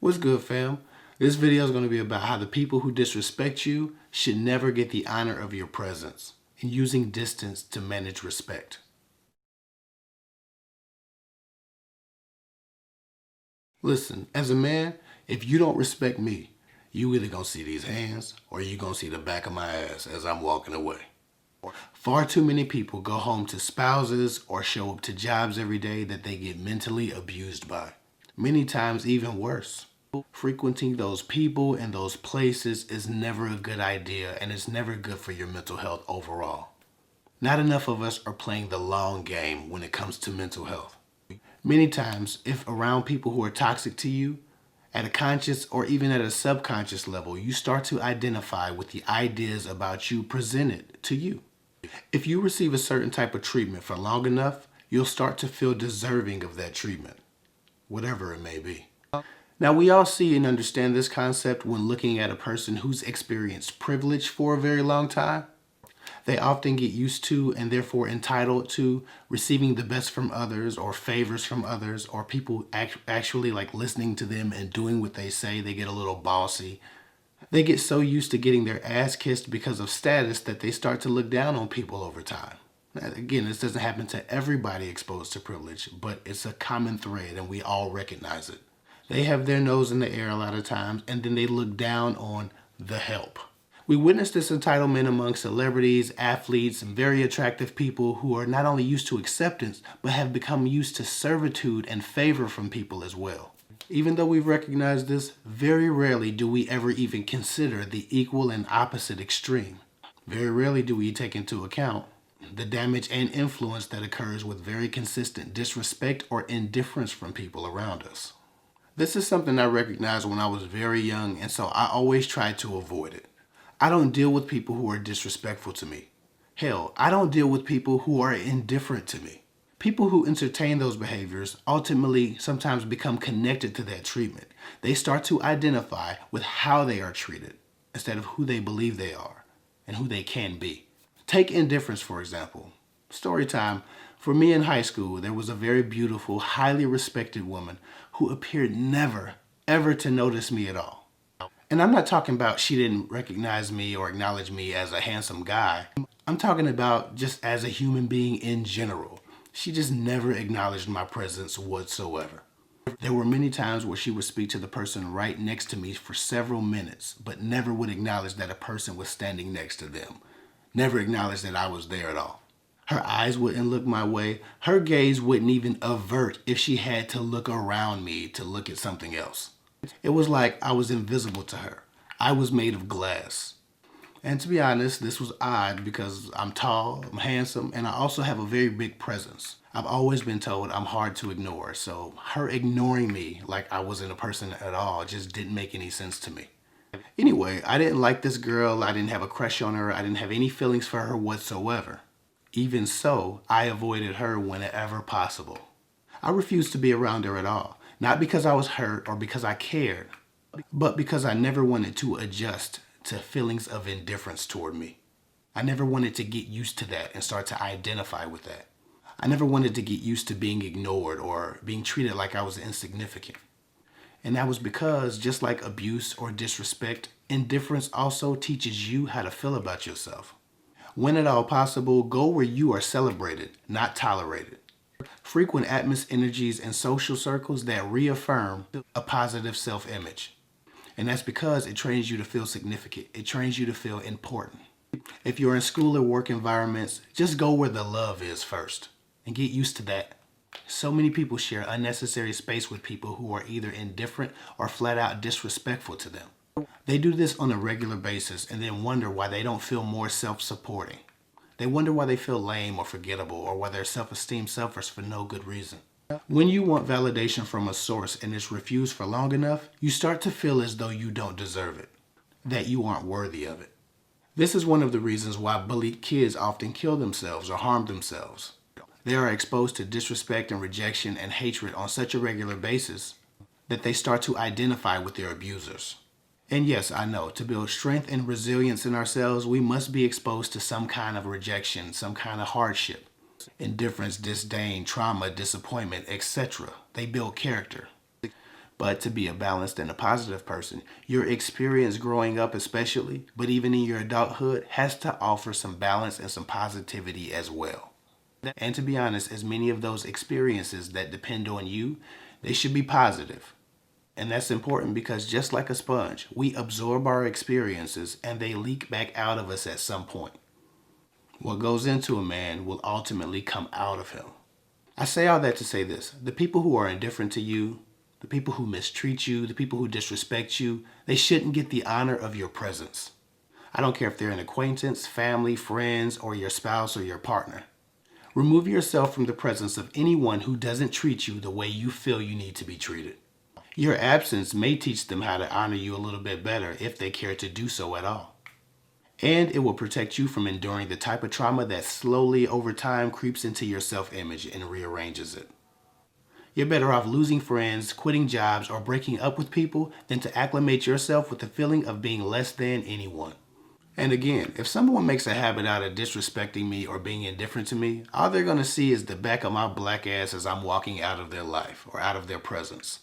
What's good, fam? This video is going to be about how the people who disrespect you should never get the honor of your presence and using distance to manage respect. Listen, as a man, if you don't respect me, you either gonna see these hands or you gonna see the back of my ass as I'm walking away. Far too many people go home to spouses or show up to jobs every day that they get mentally abused by. Many times even worse. Frequenting those people and those places is never a good idea, and it's never good for your mental health overall. Not enough of us are playing the long game when it comes to mental health. Many times, if around people who are toxic to you, at a conscious or even at a subconscious level, you start to identify with the ideas about you presented to you. If you receive a certain type of treatment for long enough, you'll start to feel deserving of that treatment, whatever it may be. Now, we all see and understand this concept when looking at a person who's experienced privilege for a very long time. They often get used to and therefore entitled to receiving the best from others or favors from others, or people actually like listening to them and doing what they say. They get a little bossy. They get so used to getting their ass kissed because of status that they start to look down on people over time. Now, again, this doesn't happen to everybody exposed to privilege, but it's a common thread and we all recognize it. They have their nose in the air a lot of times, and then they look down on the help. We witness this entitlement among celebrities, athletes, and very attractive people who are not only used to acceptance, but have become used to servitude and favor from people as well. Even though we've recognized this, very rarely do we ever even consider the equal and opposite extreme. Very rarely do we take into account the damage and influence that occurs with very consistent disrespect or indifference from people around us. This is something I recognized when I was very young, and so I always tried to avoid it. I don't deal with people who are disrespectful to me. Hell, I don't deal with people who are indifferent to me. People who entertain those behaviors ultimately sometimes become connected to that treatment. They start to identify with how they are treated instead of who they believe they are and who they can be. Take indifference, for example. Story time. For me in high school, there was a very beautiful, highly respected woman who appeared never, ever to notice me at all. And I'm not talking about she didn't recognize me or acknowledge me as a handsome guy. I'm talking about just as a human being in general. She just never acknowledged my presence whatsoever. There were many times where she would speak to the person right next to me for several minutes, but never would acknowledge that a person was standing next to them. Never acknowledged that I was there at all. Her eyes wouldn't look my way. Her gaze wouldn't even avert if she had to look around me to look at something else. It was like I was invisible to her. I was made of glass. And to be honest, this was odd because I'm tall, I'm handsome, and I also have a very big presence. I've always been told I'm hard to ignore, so her ignoring me like I wasn't a person at all just didn't make any sense to me. Anyway, I didn't like this girl, I didn't have a crush on her, I didn't have any feelings for her whatsoever. Even so, I avoided her whenever possible. I refused to be around her at all, not because I was hurt or because I cared, but because I never wanted to adjust to feelings of indifference toward me. I never wanted to get used to that and start to identify with that. I never wanted to get used to being ignored or being treated like I was insignificant. And that was because, just like abuse or disrespect, indifference also teaches you how to feel about yourself. When at all possible, go where you are celebrated, not tolerated. Frequent atmos energies and social circles that reaffirm a positive self-image. And that's because it trains you to feel significant. It trains you to feel important. If you're in school or work environments, just go where the love is first and get used to that. So many people share unnecessary space with people who are either indifferent or flat out disrespectful to them. They do this on a regular basis and then wonder why they don't feel more self-supporting. They wonder why they feel lame or forgettable, or why their self-esteem suffers for no good reason. When you want validation from a source and it's refused for long enough, you start to feel as though you don't deserve it, that you aren't worthy of it. This is one of the reasons why bullied kids often kill themselves or harm themselves. They are exposed to disrespect and rejection and hatred on such a regular basis that they start to identify with their abusers. And yes, I know, to build strength and resilience in ourselves, we must be exposed to some kind of rejection, some kind of hardship. Indifference, disdain, trauma, disappointment, etc. They build character. But to be a balanced and a positive person, your experience growing up especially, but even in your adulthood, has to offer some balance and some positivity as well. And to be honest, as many of those experiences that depend on you, they should be positive. And that's important because just like a sponge, we absorb our experiences and they leak back out of us at some point. What goes into a man will ultimately come out of him. I say all that to say this. The people who are indifferent to you, the people who mistreat you, the people who disrespect you, they shouldn't get the honor of your presence. I don't care if they're an acquaintance, family, friends, or your spouse or your partner. Remove yourself from the presence of anyone who doesn't treat you the way you feel you need to be treated. Your absence may teach them how to honor you a little bit better if they care to do so at all. And it will protect you from enduring the type of trauma that slowly over time creeps into your self-image and rearranges it. You're better off losing friends, quitting jobs, or breaking up with people than to acclimate yourself with the feeling of being less than anyone. And again, if someone makes a habit out of disrespecting me or being indifferent to me, all they're going to see is the back of my black ass as I'm walking out of their life or out of their presence.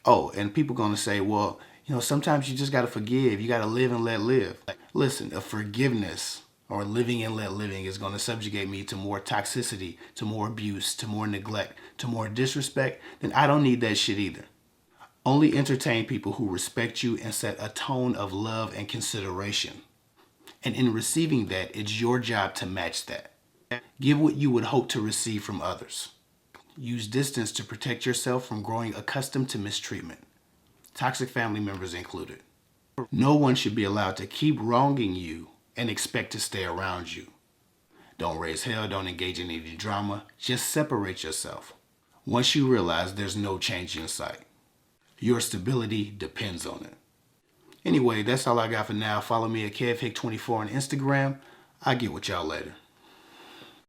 Oh, and people going to say, well, sometimes you just got to forgive. You got to live and let live. Listen, a forgiveness or living and let living is going to subjugate me to more toxicity, to more abuse, to more neglect, to more disrespect, then I don't need that shit either. Only entertain people who respect you and set a tone of love and consideration. And in receiving that, it's your job to match that. Give what you would hope to receive from others. Use distance to protect yourself from growing accustomed to mistreatment, toxic family members included. No one should be allowed to keep wronging you and expect to stay around you. Don't raise hell, don't engage in any drama, just separate yourself. Once you realize there's no change in sight, your stability depends on it. Anyway, that's all I got for now. Follow me at KevHick24 on Instagram. I'll get with y'all later.